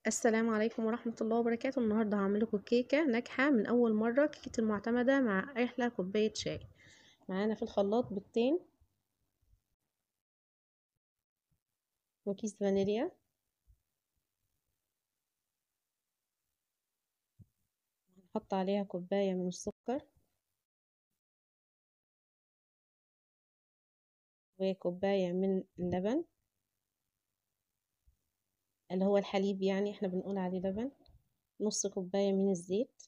السلام عليكم ورحمة الله وبركاته. النهاردة هعمل لكم كيكة ناجحة من أول مرة، كيكة المعتمدة مع أحلى كوباية شاي. معانا في الخلاط بيضتين وكيس فانيليا، هنحط عليها كوباية من السكر وكوباية من اللبن اللي هو الحليب، يعني احنا بنقول عليه لبن. نص كوباية من الزيت،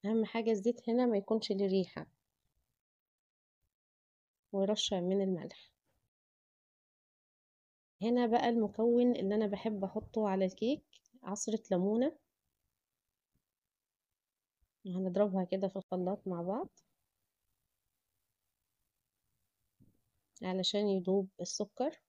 أهم حاجة الزيت هنا ما يكونش ليه ريحة، ورشة من الملح. هنا بقى المكون اللي أنا بحب أحطه على الكيك، عصرة ليمونة، هنضربها كده في الخلاط مع بعض علشان يدوب السكر.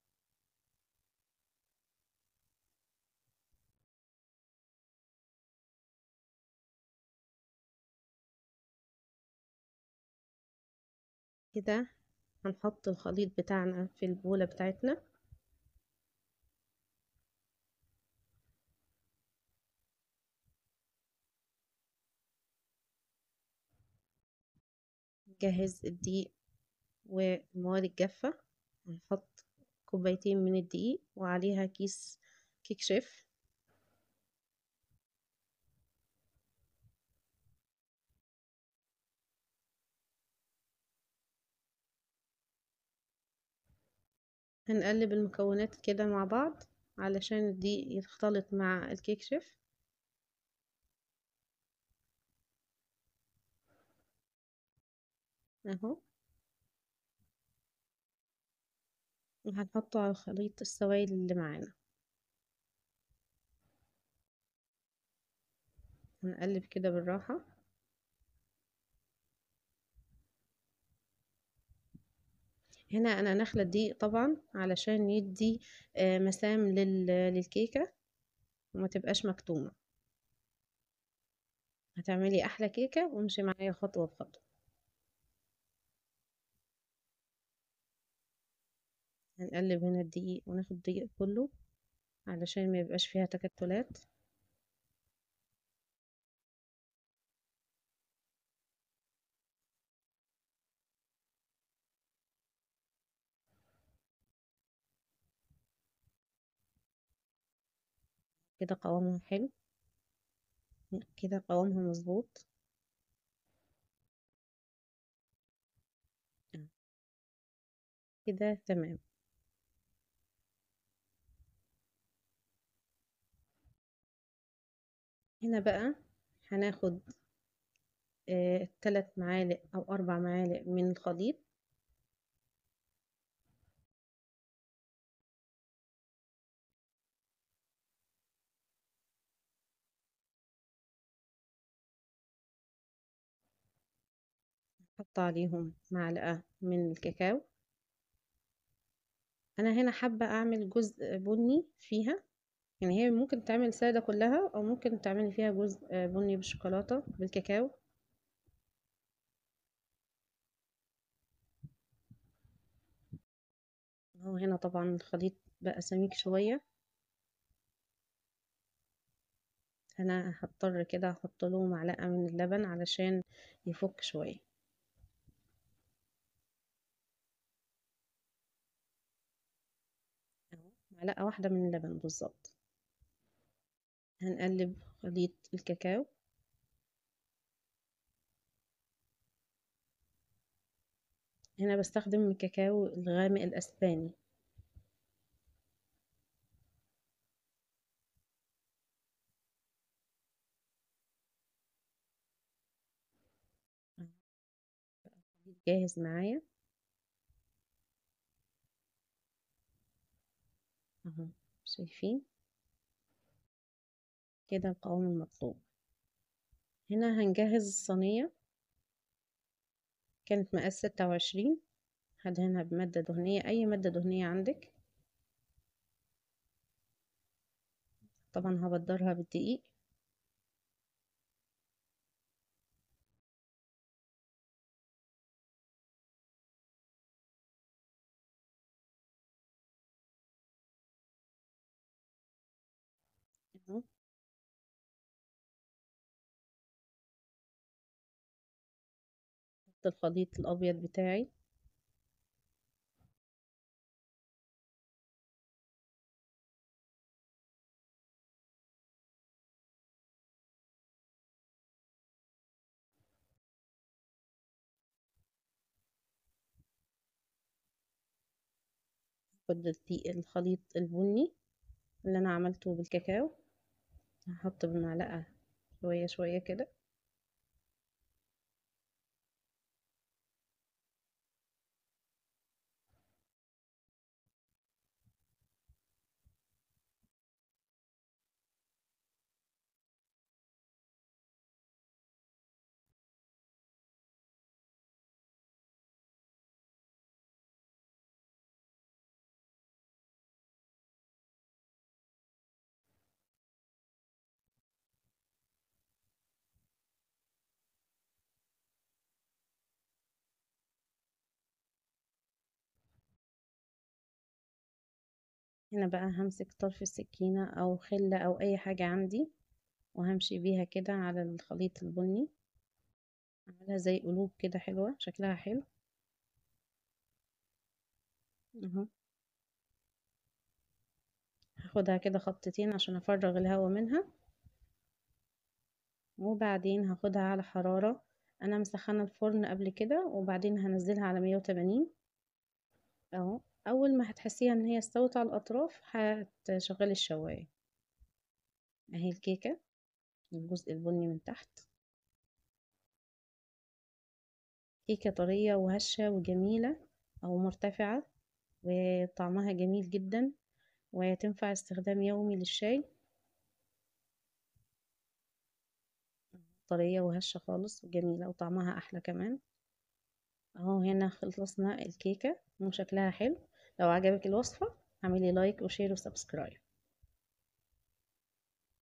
كده هنحط الخليط بتاعنا في البولة بتاعتنا، نجهز الدقيق والمواد الجافة. هنحط كوبايتين من الدقيق وعليها كيس كيك شيف. هنقلب المكونات كده مع بعض علشان الدقيق يختلط مع الكيك شيف اهو، وهنحطه على خليط السوائل اللي معانا. هنقلب كده بالراحة. هنا انا نخلة الدقيق طبعا علشان يدي مسام للكيكة وما تبقاش مكتومة. هتعملي احلى كيكة، وامشي معايا خطوة بخطوة. هنقلب هنا الدقيق وناخد الدقيق كله علشان ما يبقاش فيها تكتلات. كده قوامها حلو، كده قوامها مظبوط. كده تمام. هنا بقى هناخد 3 معالق او 4 معالق من الخليط. نحط عليهم معلقة من الكاكاو. انا هنا حابة اعمل جزء بني فيها، يعني هي ممكن تعمل سادة كلها او ممكن تعملي فيها جزء بني بالشوكولاتة بالكاكاو. هو هنا طبعا الخليط بقى سميك شوية، انا هضطر كده احط له معلقة من اللبن علشان يفك شوية. اهو معلقة واحدة من اللبن بالظبط. هنقلب خليط الكاكاو. هنا بستخدم الكاكاو الغامق الاسباني. الخليط جاهز معايا اهو، شايفين كده القوام المطلوب. هنا هنجهز الصينية، كانت مقاس 26. هدهنها بمادة دهنية، اي مادة دهنية عندك. طبعا هبدرها بالدقيق. اهو ضفت الخليط الابيض بتاعي. خد الخليط البني اللي انا عملته بالكاكاو، هحط بالمعلقة شوية شوية كده. هنا بقى همسك طرف السكينة او خلة او اي حاجة عندي، وهمشي بيها كده على الخليط البني، اعملها زي قلوب كده حلوة، شكلها حلو اهو. هاخدها كده خطتين عشان افرغ الهواء منها، وبعدين هاخدها على حرارة. انا مسخنة الفرن قبل كده، وبعدين هنزلها على 180 اهو. اول ما هتحسيها ان هي استوت على الاطراف هتشغلي الشواية. اهي الكيكة، الجزء البني من تحت، كيكة طرية وهشة وجميلة او مرتفعة، وطعمها جميل جدا، وتنفع استخدام يومي للشاي. طرية وهشة خالص وجميلة، وطعمها أحلى كمان. اهو هنا خلصنا الكيكة وشكلها حلو. لو عجبك الوصفة اعملي لايك وشير وسبسكرايب.